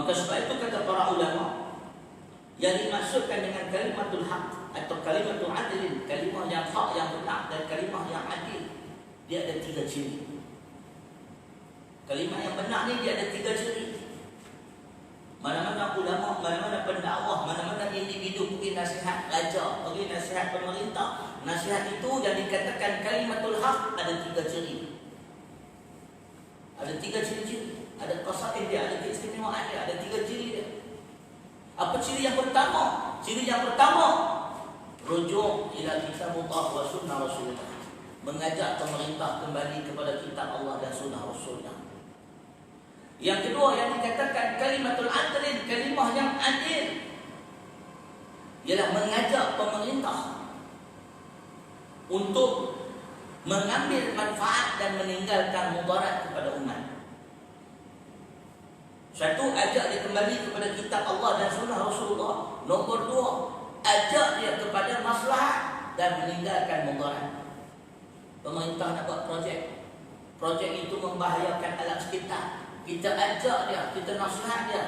Maka sebab itu kata para ulama, yang dimaksudkan dengan kalimatul haq atau kalimatul adlin, kalimah yang hak, yang benar, dan kalimah yang adil, dia ada 3 ciri. Kalimah yang benar ni dia ada 3 ciri. Mana-mana ulama, mana-mana pendakwah, mana-mana individu bagi nasihat raja, bagi nasihat pemerintah, nasihat itu yang dikatakan kalimatul haq ada 3 ciri. Ada 3 ciri-ciri. Ada qasaid dia, ada keistimewaan dia, ada 3 ciri dia. Apa ciri yang pertama? Ciri yang pertama, rujuk ila kitabullah wa sunnah Rasulullah. Mengajak pemerintah kembali kepada kitab Allah dan sunnah Rasulullah. Yang kedua yang dikatakan kalimatul adlin, kalimah yang adil, ialah mengajak pemerintah untuk mengambil manfaat dan meninggalkan mudarat kepada umat. Satu, ajak dia kembali kepada kitab Allah dan sunnah Rasulullah. Nombor 2, ajak dia kepada maslahat dan meninggalkan mudarat. Pemerintah nak buat projek itu membahayakan alam sekitar, kita ajak dia, kita nasihat dia,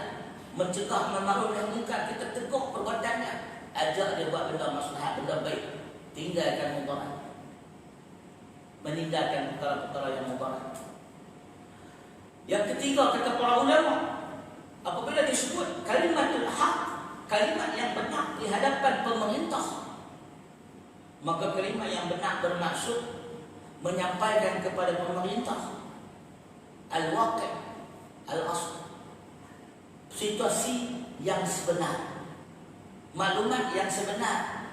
mencegah ma'ruf nahi munkar, kita tegur perbuatannya, ajak dia buat benda maslahat, benda baik, tinggalkan mudarat, meninggalkan perkara-perkara yang mudarat. Yang ketiga kata para ulama, apabila disebut kalimatul haq, kalimat yang benar di hadapan pemerintah, maka kalimat yang benar bermaksud menyampaikan kepada pemerintah al-waqi', al-asl, situasi yang sebenar, maklumat yang sebenar,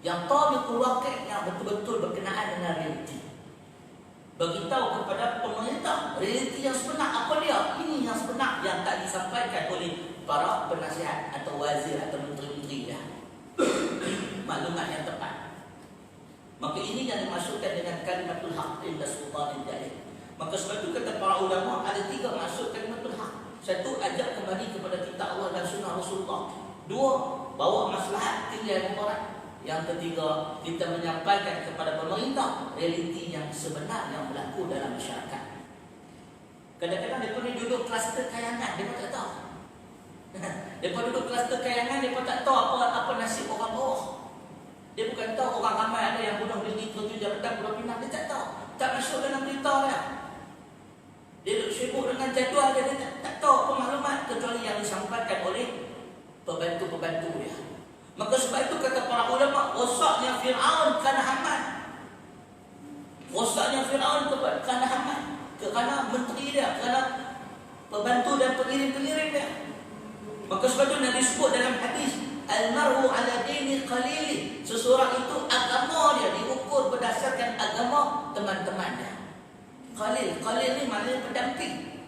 yang tabiqul waqi', yang betul-betul berkenaan dengan realiti. Beritahu kepada pemerintah realiti yang sebenar apa dia. Ini yang sebenar yang tak disampaikan oleh para penasihat atau wazir atau menteri-menteri dia. Maklumat yang tepat. Maka ini yang dimaksudkan dengan kalimatul haq inda sultanil jahil. Maka sebab itu kata para ulama ada 3 maksud kalimatul haq. 1, ajak kembali kepada kitab Allah dan sunnah Rasulullah. 2, bawa maslahat, tinggal mudarat. Yang ketiga, kita menyampaikan kepada pemerintah realiti yang sebenar yang berlaku dalam masyarakat. Kadang-kadang mereka ni duduk kluster kayangan, mereka tak tahu. Mereka duduk kluster kayangan, mereka tak tahu apa nasib orang bawah. Dia bukan tahu orang ramai ada yang bunuh diri, tujuh jabatan Pulau Pinang, dia tak tahu. Tak masuk dalam berita dia. Dia duduk sibuk dengan jadual dia, tak tahu apa maklumat kecuali yang disampaikan oleh pembantu-pembantu dia. Maka sebab itu kata para ulama, rosaknya Fir'aun kerana Haman. Rosaknya Fir'aun kerana Haman, kerana menteri dia, kerana pembantu dan pengiring-pengiring dia. Maka sebab itu Nabi sebut dalam hadis, al-mar'u ala dini qalili. Seseorang itu agama dia diukur berdasarkan agama teman-temannya. Qalil ni maknanya pendamping.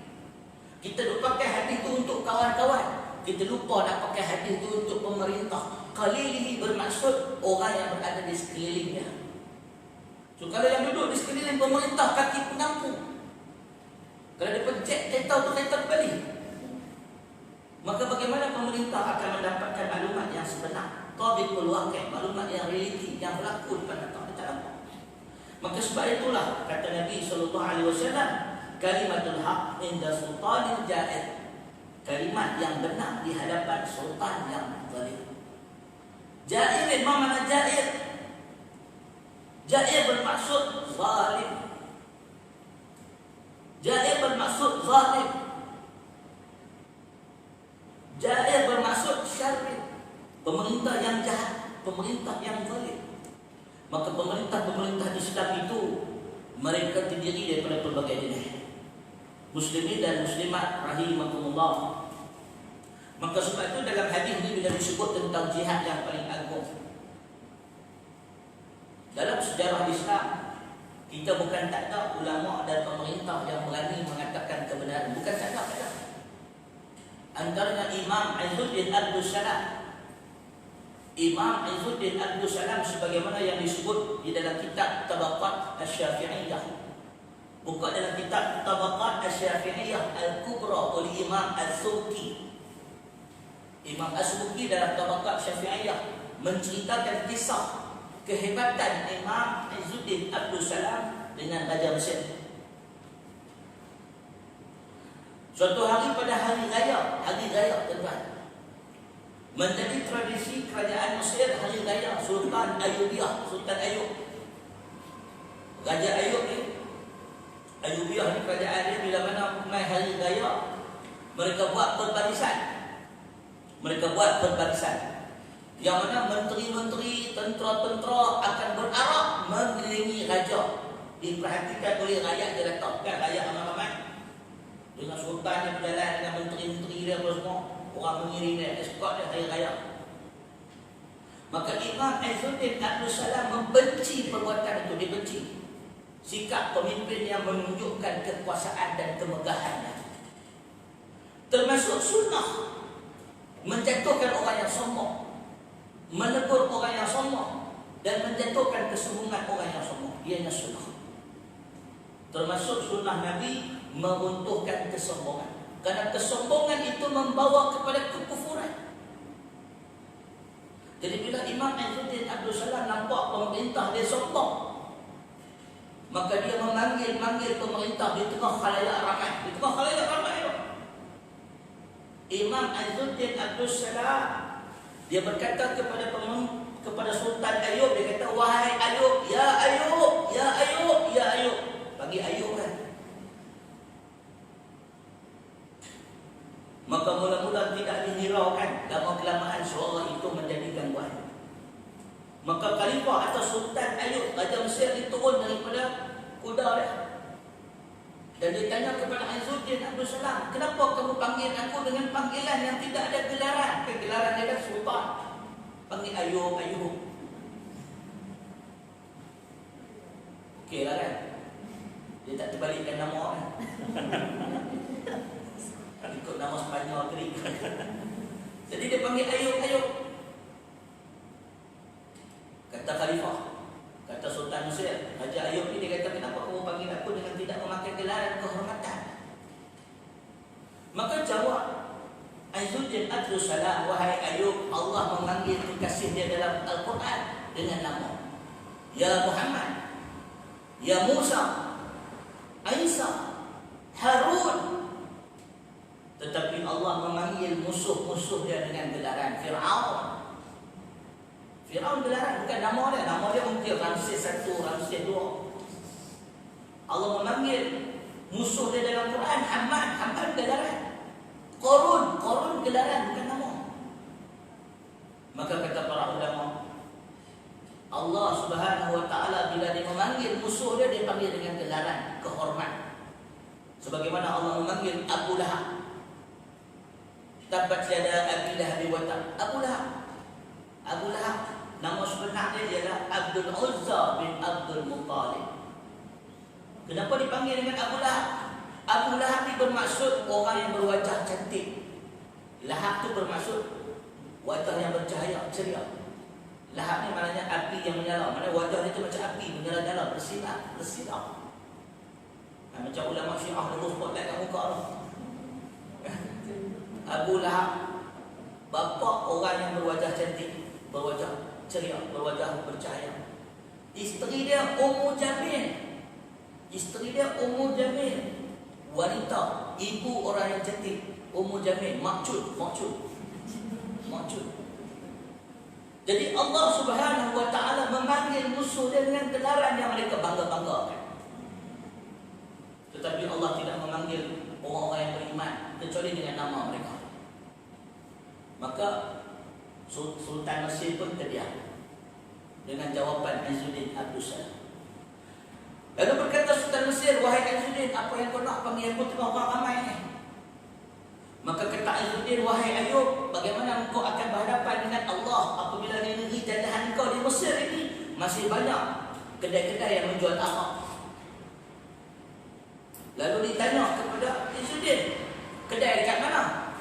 Kita duk pakai hadis itu untuk kawan-kawan, kita lupa nak pakai hadis itu untuk pemerintah. Qalilihi bermaksud orang yang berada di sekelilingnya. So kalau yang duduk di sekeliling pemerintah kaki pengampung, kalau dia pencet kereta tu kereta kembali, maka bagaimana pemerintah akan mendapatkan maklumat yang sebenar, tabiqul waqi', maklumat yang realiti yang berlaku di depan mata. Maka sebab itulah kata Nabi SAW, kalimatul haq inda sultanil ja'ir, kalimat yang benar di hadapan sultan yang zalim. Ja'ir, apa makna ja'ir? Ja'ir bermaksud zalim. Ja'ir bermaksud zalim. Ja'ir bermaksud syarri. Pemerintah yang jahat, pemerintah yang zalim. Maka pemerintah-pemerintah Islam itu mereka terdiri daripada pelbagai jenis. Muslimin dan muslimat rahimakumullah. Maka sebab itu dalam hadis ini bila disebut tentang jihad yang paling agung dalam sejarah Islam, kita bukan tak ada ulama dan pemerintah yang berani mengatakan kebenaran. Bukan tak ada. Antaranya Imam Izzuddin Abdus Salam. Imam Izzuddin Abdus Salam sebagaimana yang disebut di dalam kitab Tabaqat Asy-Syafi'iyah. Buka dalam kitab Tabaqat Asy-Syafi'iyah Al-Kubra oleh Imam As-Subki. Imam As-Subki dalam Tabaqat Syafi'iyah menceritakan kisah kehebatan Imam Izzuddin Abdus Salam dengan Raja Mesir. Suatu hari pada hari raya tuan-tuan, menjadi tradisi kerajaan Mesir hari raya Sultan Ayyubiyah, Sultan Ayyub. Raja Ayyub ni, Ayyubiyah ni kerajaan dia bila mana mai hari raya, mereka buat berbarisan. Yang mana menteri-menteri, tentera-tentera akan berarak mengelilingi raja. Diperhatikan oleh rakyat dia datang. Kan rakyat ramai-ramai. Dengan sultan yang berjalan dengan menteri-menteri dia semua. Orang mengiring dia, escort dia hari raya. Maka Imam Izzuddin Abdul Salam membenci perbuatan itu, dibenci. Sikap pemimpin yang menunjukkan kekuasaan dan kemegahannya. Termasuk sunnah menjatuhkan orang yang sombong, menegur orang yang sombong, dan menjatuhkan kesombongan orang yang sombong. Ianya sunnah. Termasuk sunnah Nabi meruntuhkan kesombongan. Karena kesombongan itu membawa kepada kekufuran. Jadi bila Imam Izzuddin Abdul Salam nampak pemerintah dia sombong, maka dia memanggil pemerintah di tengah khalayak ramai. Imam Izzuddin Abdul Salam dia berkata kepada Sultan Ayyub, dia kata, wahai Ayyub, ya Ayyub, ya Ayyub, ya Ayyub. Bagi Ayyub kan. Maka mula-mula tidak dihiraukan, lama-kelamaan suara itu menjadi gangguan. Maka khalifah atau Sultan Ayyub, Raja Mesir diturun daripada kuda dia. Dan dia tanya kepada Izzuddin Abdul Salam, kenapa kamu panggil aku dengan panggilan yang tidak ada gelaran? Gelaran dia kan Sultan. Panggil Ayyub, Ayyub. Okey lah kan? Dia tak terbalikkan nama kan? Ikut nama Sepanyol Greek. Jadi dia panggil Ayyub, Ayyub. Kata khalifah, kata Sultan Mesir, Raja Ayyub ni, dia kata, kenapa kamu panggil aku dengan tidak memakai gelaran kehormatan? Maka jawab Izzuddin Abdul Salam, wahai Ayyub, Allah memanggil kekasih dia dalam Al-Quran dengan nama Ya Muhammad, Ya Musa, Isa, Harun. Tetapi Allah memanggil musuh-musuh dia dengan gelaran Fir'aun. Fir'aun gelaran, bukan nama dia. Nama dia mungkin Ramses I, Ramses II. Allah memanggil musuh dia dalam Quran Haman gelaran. Qarun gelaran, bukan nama. Maka kata para ulama, Allah Subhanahu wa ta'ala bila dia memanggil musuh dia, dia panggil dengan gelaran kehormat. Sebagaimana Allah memanggil Abu Lahab, tabat yada Abi Lahab wa tab. Abu Lahab nama sebenarnya ialah Abdul Uzza bin Abdul Muttalib. Kenapa dipanggil dengan Abu Lahab? Abu Lahab ini bermaksud orang yang berwajah cantik. Lahab itu bermaksud wajah yang bercahaya, ceria. Lahab ni maknanya api yang menyala. Maknanya wajah itu macam api menyala-nyala, bersinar. Macam ulama Syiah dulu spotlight kat muka tu. Abu Lahab, bapa orang yang berwajah cantik, berwajah ceria, berwajah bercahaya. Isteri dia Ummu Jamil, wanita, ibu orang yang cantik. Ummu Jamil, makcud. Jadi Allah Subhanahu wa ta'ala memanggil musuh dia dengan gelaran yang mereka bangga-banggakan. Tetapi Allah tidak memanggil orang-orang yang beriman kecuali dengan nama mereka. Maka Sultan Mesir pun terdiam dengan jawapan Izzuddin Abdul Salam. Lalu berkata Sultan Mesir, wahai Izzuddin, apa yang kau nak panggil aku tengah orang ramai ni? Maka kata Izzuddin, wahai Ayyub, bagaimana engkau akan berhadapan dengan Allah apabila negeri jajahan kau di Mesir ini masih banyak kedai-kedai yang menjual arak? Lalu ditanya kepada Izzuddin, kedai dekat mana?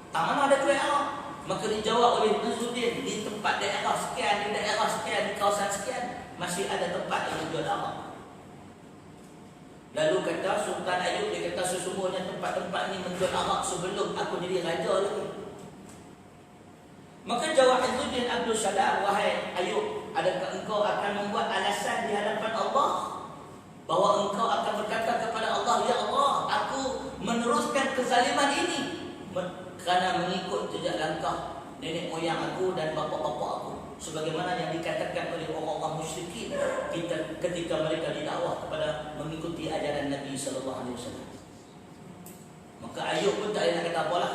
Tak mana ada jual arak? Maka dijawab oleh Izzuddin, di tempat daerah sekian, di daerah sekian, di kawasan sekian masih ada tempat yang menjual arak. Lalu kata Sultan Ayyub, dia kata sesungguhnya tempat-tempat ini menjual arak sebelum aku jadi raja lagi. Maka jawab Izzuddin Abdul Salam, wahai Ayyub, adakah engkau akan membuat alasan di hadapan Allah bahawa engkau akan berkata kepada Allah, ya Allah, aku meneruskan melakukan kezaliman ini kerana mengikut jejak langkah nenek moyang aku dan bapa-bapa aku, sebagaimana yang dikatakan oleh orang-orang musyrikin ketika mereka didakwah kepada mengikuti ajaran Nabi sallallahu alaihi wasallam. Maka Ayub pun tak nak kata apalah.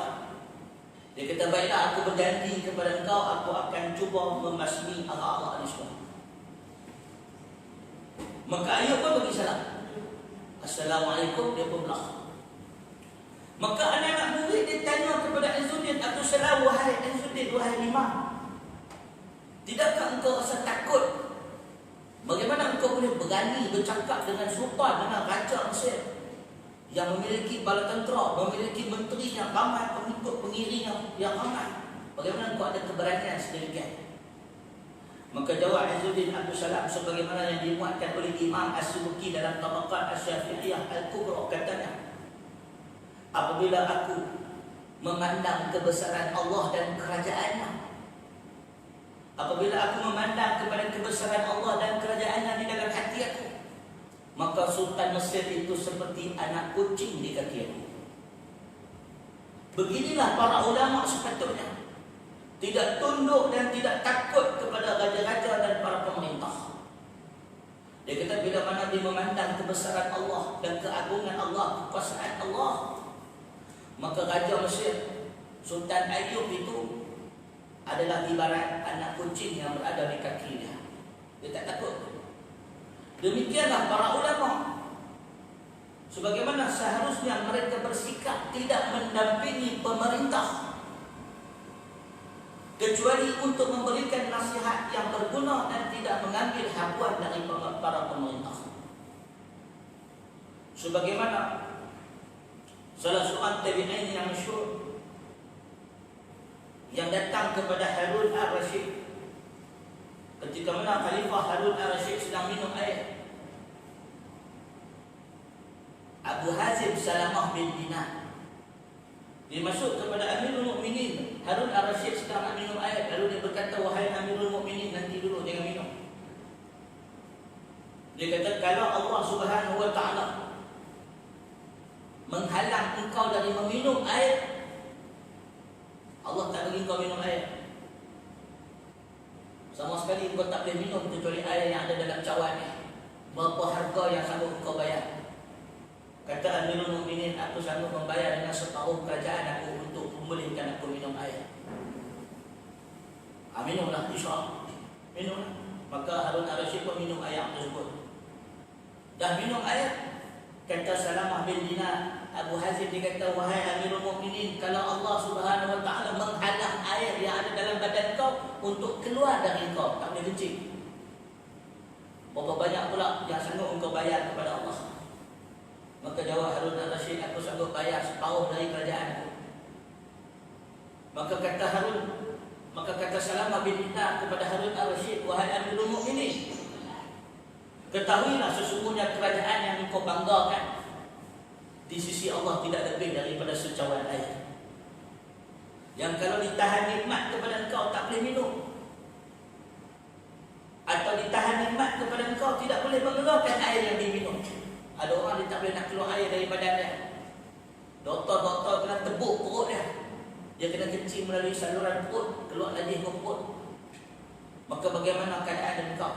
Dia kata, baiklah, aku berjanji kepada engkau, aku akan cuba membasmi arak-arak ni semua. Maka Ayub pun bagi salam. Assalamualaikum, dia pun belah. Maka anak-anak murid dia tanya kepada Izzuddin, aku salam, wahai Izzuddin, wahai imam, tidakkah engkau rasa takut? Bagaimana engkau boleh berani bercakap dengan sultan, dengan raja Mesir yang memiliki bala tentera, memiliki menteri yang ramai, pengikut pengiring yang ramai? Bagaimana engkau ada keberanian sedemikian? Maka jawab Izzuddin Abdul Salam sebagaimana yang dimuatkan oleh Imam As-Subki dalam Tabaqat Asy-Syafi'iyah Al-Kubra, katanya, apabila aku memandang kebesaran Allah dan kerajaannya, apabila aku memandang kepada kebesaran Allah dan kerajaannya di dalam hati aku, maka Sultan Mesir itu seperti anak kucing di kaki aku. Beginilah para ulama sepatutnya, tidak tunduk dan tidak takut kepada raja-raja dan para pemerintah. Dia kata, bila mana dia memandang kebesaran Allah dan keagungan Allah, kekuasaan Allah, maka Raja Mesir, Sultan Ayub itu adalah ibarat anak kucing yang berada di kakinya. Dia tak takut. Demikianlah para ulama, sebagaimana seharusnya mereka bersikap tidak mendampingi pemerintah kecuali untuk memberikan nasihat yang berguna dan tidak mengambil haluan dari para pemerintah. Sebagaimana salah seorang tabi'in yang masyhur yang datang kepada Harun Ar-Rasyid ketika mana Khalifah Harun Ar-Rasyid sedang minum air. Abu Hazim Salamah bin Dinar, dia masuk kepada Amirul Mukminin. Harun Ar-Rasyid sedang nak minum air, lalu dia berkata, wahai Amirul Mukminin, nanti dulu, jangan minum. Dia kata, kalau Allah Subhanahu wa ta'ala menghalang engkau dari meminum air, Allah tak bagi engkau minum air. Sama sekali engkau tak boleh minum kecuali air yang ada dalam cawan ni. Berapa harga yang sanggup engkau bayar? Kata Amirul Mukminin, aku sanggup membayar dengan separuh kerajaan aku untuk membolehkan aku minum air. Minumlah, insyaAllah. Minumlah. Maka Harun Ar-Rasyid pun minum air tersebut. Dah minum air, kata Salamah bin Dinar, Abu Hazim dia kata, wahai Amirul Mukminin, kalau Allah Subhanahu wa ta'ala menghalang air yang ada dalam badan kau untuk keluar dari kau, tak boleh kencing, berapa banyak pula yang sanggup engkau bayar kepada Allah? Maka jawab Harun Ar-Rasyid, aku sanggup bayar separuh dari kerajaan aku. Maka kata Salamah bin Dinar kepada Harun Ar-Rasyid, wahai Amirul Mukminin, ketahuilah sesungguhnya kerajaan yang engkau banggakan di sisi Allah tidak lebih daripada secawan air, yang kalau ditahan nikmat kepada engkau tak boleh minum, atau ditahan nikmat kepada engkau tidak boleh mengeluarkan air yang diminum. Ada orang dia tak boleh nak keluar air dari badan dia, doktor kena tebuk perut dia kena kencing melalui saluran perut, keluar lagi ke perut. Maka bagaimana keadaan engkau?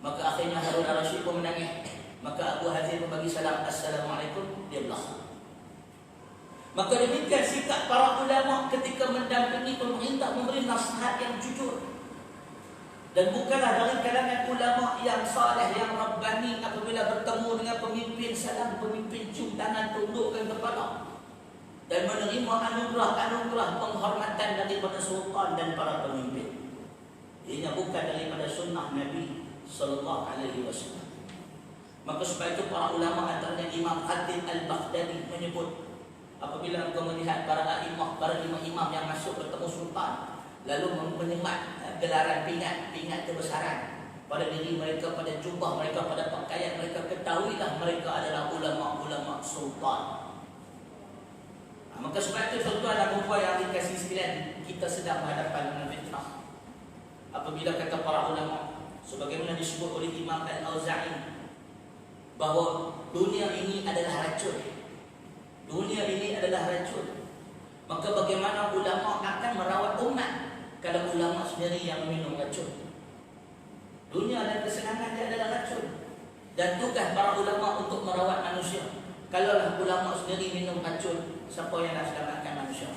Maka akhirnya Harun Ar-Rasyid pun menangis. Maka Abu Hazim membagi salam, Assalamualaikum, dia belah. Maka demikian sikap para ulama ketika mendampingi pemerintah, memberi nasihat yang jujur. Dan bukanlah dari kalangan ulama yang saleh, yang rabbani, apabila bertemu dengan pemimpin, salam pemimpin, cium tangan, tundukkan kepala, dan menerima anugerah-anugerah penghormatan daripada sultan dan para pemimpin. Ia bukan daripada sunnah Nabi sallallahu alaihi wasallam. Maka sebab itu para ulama antaranya Imam Khatib Al-Baghdadi menyebut, apabila engkau melihat para imam-imam yang masuk bertemu sultan, lalu menyemat gelaran pingat kebesaran pada diri mereka, pada jubah mereka, pada pakaian mereka, ketahuilah mereka adalah ulama-ulama sultan. Maka sebab itu tuan-tuan dan puan yang dikasihi sekalian, kita sedang berhadapan dengan fitnah. Apabila kata para ulama, sebagaimana disebut oleh Imam Al-Auza'i, bahawa dunia ini adalah racun. Dunia ini adalah racun. Maka bagaimana ulama akan merawat umat kalau ulama sendiri yang minum racun? Dunia dan kesenangan dia adalah racun. Dan tugas para ulama untuk merawat manusia. Kalaulah ulama sendiri minum racun, siapa yang nak selamatkan manusia?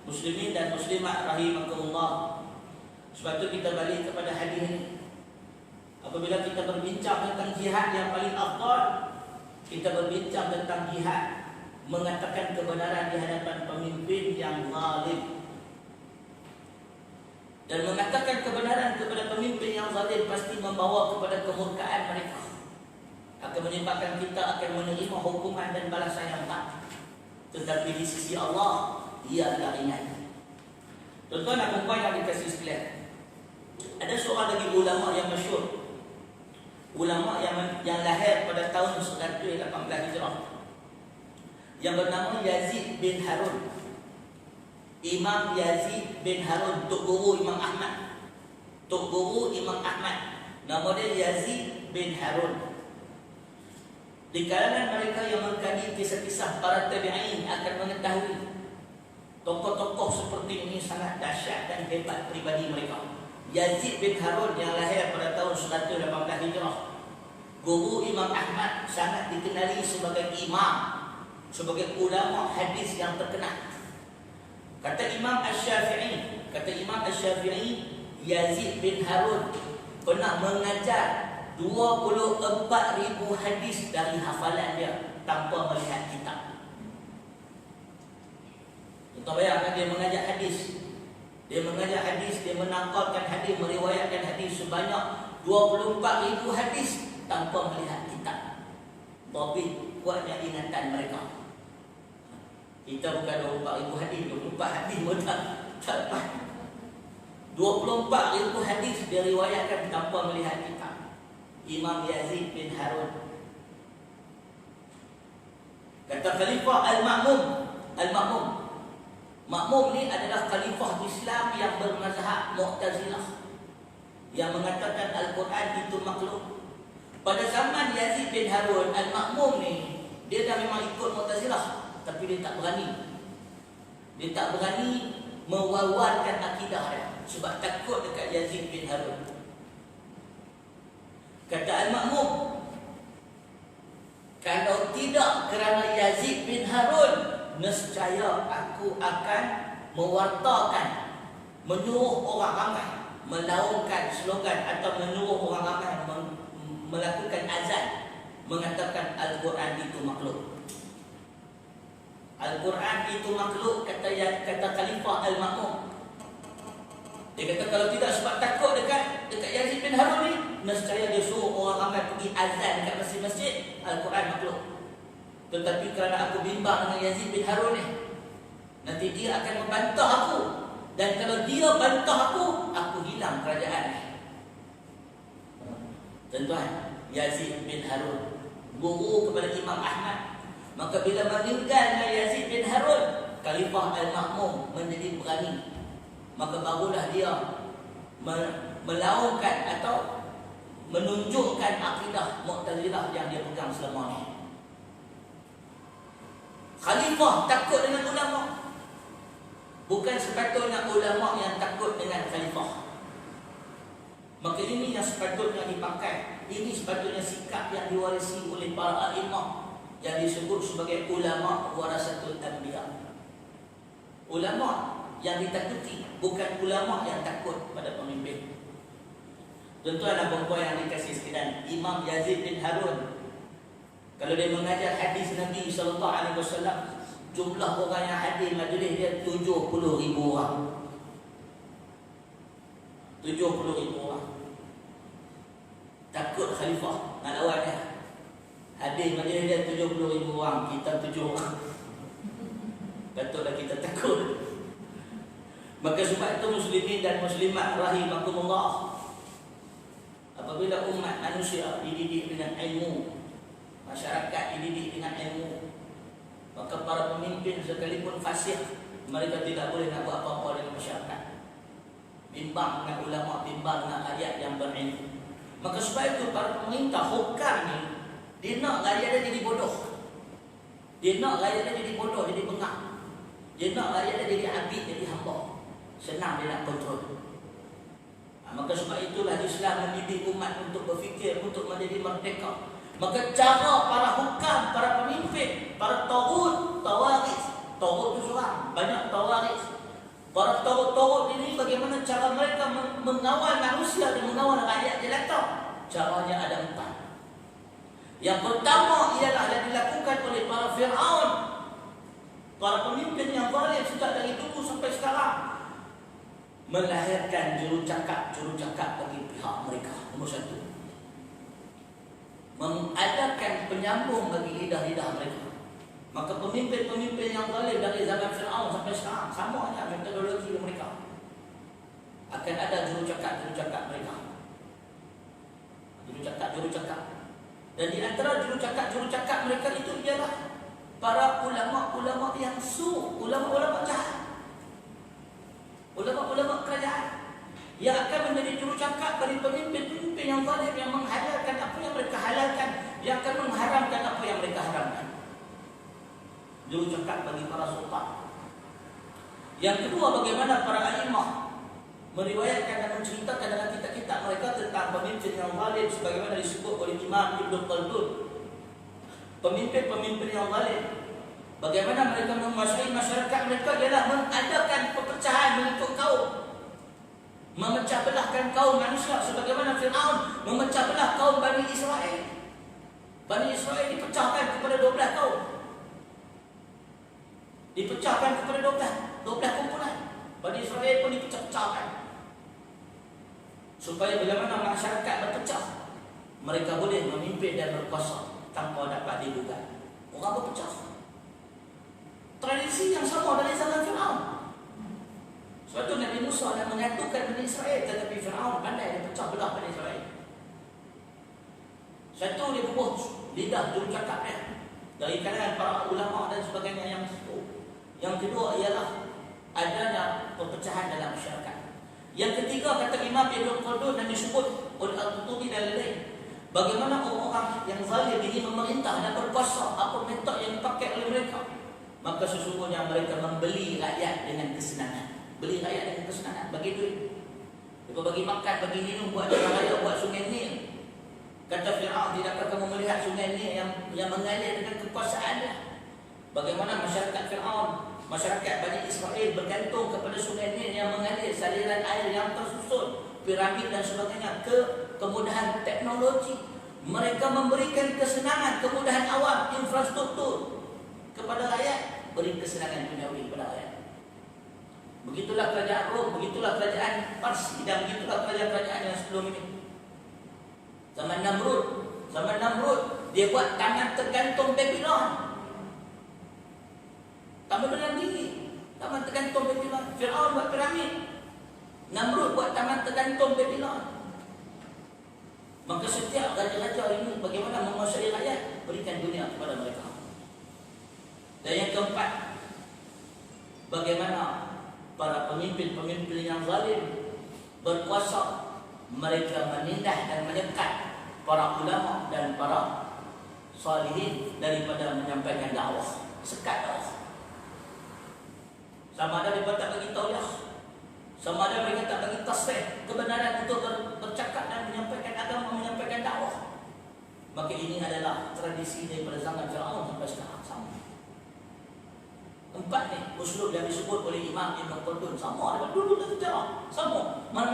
Muslimin dan muslimat rahimakumullah. Sebab itu kita balik kepada hadis ini. Apabila kita berbincang tentang jihad yang paling afdal, kita berbincang tentang jihad mengatakan kebenaran di hadapan pemimpin yang zalim. Dan mengatakan kebenaran kepada pemimpin yang zalim pasti membawa kepada kemurkaan mereka. Akan menyebabkan kita akan menerima hukuman dan balasan yang tak. Tetapi di sisi Allah, ia adalah ringan. Tuan-tuan dan puan yang dikasih sekalian, ada seorang lagi ulama yang masyhur. Ulama yang lahir pada tahun 118 Hijrah, yang bernama Yazid bin Harun. Imam Yazid bin Harun, Tok Guru Imam Ahmad. Tok Guru Imam Ahmad. Nama dia Yazid bin Harun. Di kalangan mereka yang mengkaji kisah-kisah para tabi'in akan mengetahui tokoh-tokoh seperti ini sangat dahsyat dan hebat pribadi mereka. Yazid bin Harun yang lahir pada tahun 118 Hijrah, Guru Imam Ahmad, sangat dikenali sebagai imam, sebagai ulama hadis yang terkenal. Kata Imam Asy-Syafi'i, Yazid bin Harun pernah mengajar 24,000 hadis dari hafalan dia tanpa melihat kitab. Kita bayangkan dia mengajar hadis. Dia mengajar hadis, dia menangkalkan hadis, meriwayatkan hadis sebanyak 24,000 hadis tanpa melihat kitab. Tapi kuatnya ingatan mereka. Kita bukan 24,000 hadis, 24 hadis mudah tak dapat. 24,000 hadis dia riwayatkan tanpa melihat kitab. Imam Yazid bin Harun. Kata Khalifah Al-Ma'mum ni adalah khalifah Islam yang bermazhab Mu'tazilah, yang mengatakan Al-Quran itu makhluk. Pada zaman Yazid bin Harun, Al-Ma'mum ni dia dah memang ikut Mu'tazilah, tapi dia tak berani. Dia tak berani mewawarkan akidah dia sebab takut dekat Yazid bin Harun. Kata Al-Ma'mum, kalau tidak kerana Yazid bin Harun, nescaya aku akan mewartakan, menyuruh orang ramai melaungkan slogan atau menyuruh orang ramai melakukan azan mengatakan Al-Quran itu makhluk. Al-Quran itu makhluk, kata Khalifah Al-Ma'mum. Dia kata kalau tidak sebab takut dekat Yazid bin Harun ni, nescaya dia suruh orang ramai pergi azan dekat masjid-masjid Al-Quran makhluk. Tetapi kerana aku bimbang dengan Yazid bin Harun ni, nanti dia akan membantah aku. Dan kalau dia bantah aku hilang kerajaan ni. Tuan-tuan, Yazid bin Harun guru kepada Imam Ahmad. Maka bila meninggalnya Yazid bin Harun, Khalifah Al-Ma'mum menjadi berani. Maka barulah dia melaungkan atau menunjukkan akidah Mu'tazilah yang dia pegang selama ni. Khalifah takut dengan ulama. Bukan sepatutnya ulama yang takut dengan khalifah. Maka ini yang sepatutnya dipakai. Ini sepatutnya sikap yang diwarisi oleh para a'imah yang disebut sebagai ulama warasatul anbiya. Ulama yang ditakuti, bukan ulama yang takut pada pemimpin. Tuan-tuan dan puan yang dikasihi sekalian, Imam Yazid bin Harun, kalau dia mengajar hadis Nabi SAW, jumlah orang yang hadir majlis dia 70,000 orang. 70,000 orang. Takut khalifah nak lawan dia. Hadir majlis dia 70,000 orang, kita 7 orang. Patutlah kita takut. Maka sebab itu muslimin dan muslimat rahimakumullah, apabila umat manusia dididik dengan ilmu, masyarakat dididik dengan ilmu, maka para pemimpin sekalipun fasih, mereka tidak boleh nak buat apa-apa dengan masyarakat. Bimbang dengan ulama, bimbang dengan ayat yang berilmu. Maka sebab itu para pemerintah hukam ni, dia nak rakyat dia jadi bodoh. Dia nak rakyat dia jadi bodoh, jadi bengak. Dia nak rakyat dia jadi abid, jadi hamba. Senang dia nak kontrol. Maka sebab itulah Islam mendidik umat untuk berfikir, untuk menjadi merdeka. Maka cara para hukam, para pemimpin, para taghut, tawaris. Taghut itu seorang, banyak tawaris. Para taghut ini bagaimana cara mereka mengawal manusia dan mengawal rakyat jelata. Caranya ada 4. Yang pertama ialah yang dilakukan oleh para Fir'aun, para pemimpin yang zalim sejak dari dulu sampai sekarang, melahirkan jurucakap bagi pihak mereka. Nombor 1, mengadakan penyambung bagi lidah-lidah mereka. Maka pemimpin-pemimpin yang zalim dari zaman Fir'aun sampai sekarang, sama saja metodologi mereka. Akan ada jurucakap mereka. Jurucakap. Dan di antara jurucakap mereka itu ialah para ulama-ulama yang ulama-ulama jahat. Ulama-ulama kerajaan yang akan menjadi jurucakap bagi pemimpin-pemimpin yang zalim, yang menghalalkan apa yang mereka halalkan, yang akan mengharamkan apa yang mereka haramkan. Jurucakap bagi para sultan. Yang kedua, bagaimana para a'immah meriwayatkan dan menceritakan dalam kitab-kitab mereka tentang pemimpin yang zalim, sebagaimana disebut oleh Imam Ibn Khaldun. Pemimpin-pemimpin yang zalim, bagaimana mereka menguasai masyarakat mereka ialah mengadakan perpecahan mengikut kaum, memecah belahkan kaum manusia, sebagaimana Fir'aun memecah belah kaum Bani Israel. Bani Israel dipecahkan kepada 12 kaum. Dipecahkan kepada 12 kumpulan. Bani Israel pun dipecah-pecahkan. Supaya bagaimana masyarakat berpecah, mereka boleh memimpin dan berkuasa tanpa dapat diduga. Orang berpecah. Tradisi yang sama dari zaman Fir'aun. Sebab itu Nabi Musa nak menyatukan Bani Israel, tetapi Fir'aun pandai dia pecah belah Bani Israel. Satu, dia bubuh lidah jurucakapnya dari kalangan para ulama dan sebagainya yang itu. Yang kedua ialah adanya perpecahan dalam masyarakat. Yang ketiga, kata Imam Ibn Khaldun dan disebut oleh Al-Qutubi dan lain-lain, bagaimana orang-orang yang zalim ini memerintah dan berkuasa, apa metod yang dipakai oleh mereka. Maka sesungguhnya mereka membeli rakyat dengan kesenangan. Beli rakyat dengan kesenangan, bagi duit. Mereka bagi makan, bagi minum, buat jalan raya, buat sungai Nil. Kata Fir'aun, tidakkah kamu melihat sungai Nil yang mengalir dengan kekuasaannya? Bagaimana masyarakat Fir'aun, masyarakat Bani Israel bergantung kepada sungai Nil yang mengalir, saliran air yang tersusun, piramid dan sebagainya, kemudahan teknologi. Mereka memberikan kesenangan, kemudahan awam, infrastruktur kepada rakyat, beri kesenangan duniawi kepada rakyat. Begitulah kerajaan Rom, begitulah kerajaan Parsi, dan begitulah kerajaan-kerajaan yang sebelum ini. Zaman Namrud, dia buat taman tergantung Babylon. Taman dengan tinggi, taman tergantung Babylon. Fir'aun buat piramid, Namrud buat taman tergantung Babylon. Maka setiap raja-raja ini bagaimana menguasai rakyat, berikan dunia kepada mereka. Dan yang keempat, bagaimana para pemimpin-pemimpin yang zalim berkuasa, mereka menindas dan menyekat para ulama dan para salihin daripada menyampaikan dakwah, sekat dakwah. Sama ada mereka tak bagi tauliah, sama ada mereka tak bagi tasrih kebenaran untuk bercakap dan menyampaikan agama, menyampaikan dakwah. Maka ini adalah tradisi daripada zaman Fir'aun sampai sekarang sama. Empat ni uslub yang disebut oleh Imam Ibn Khaldun sama daripada dulu dan sejarah sama. Mana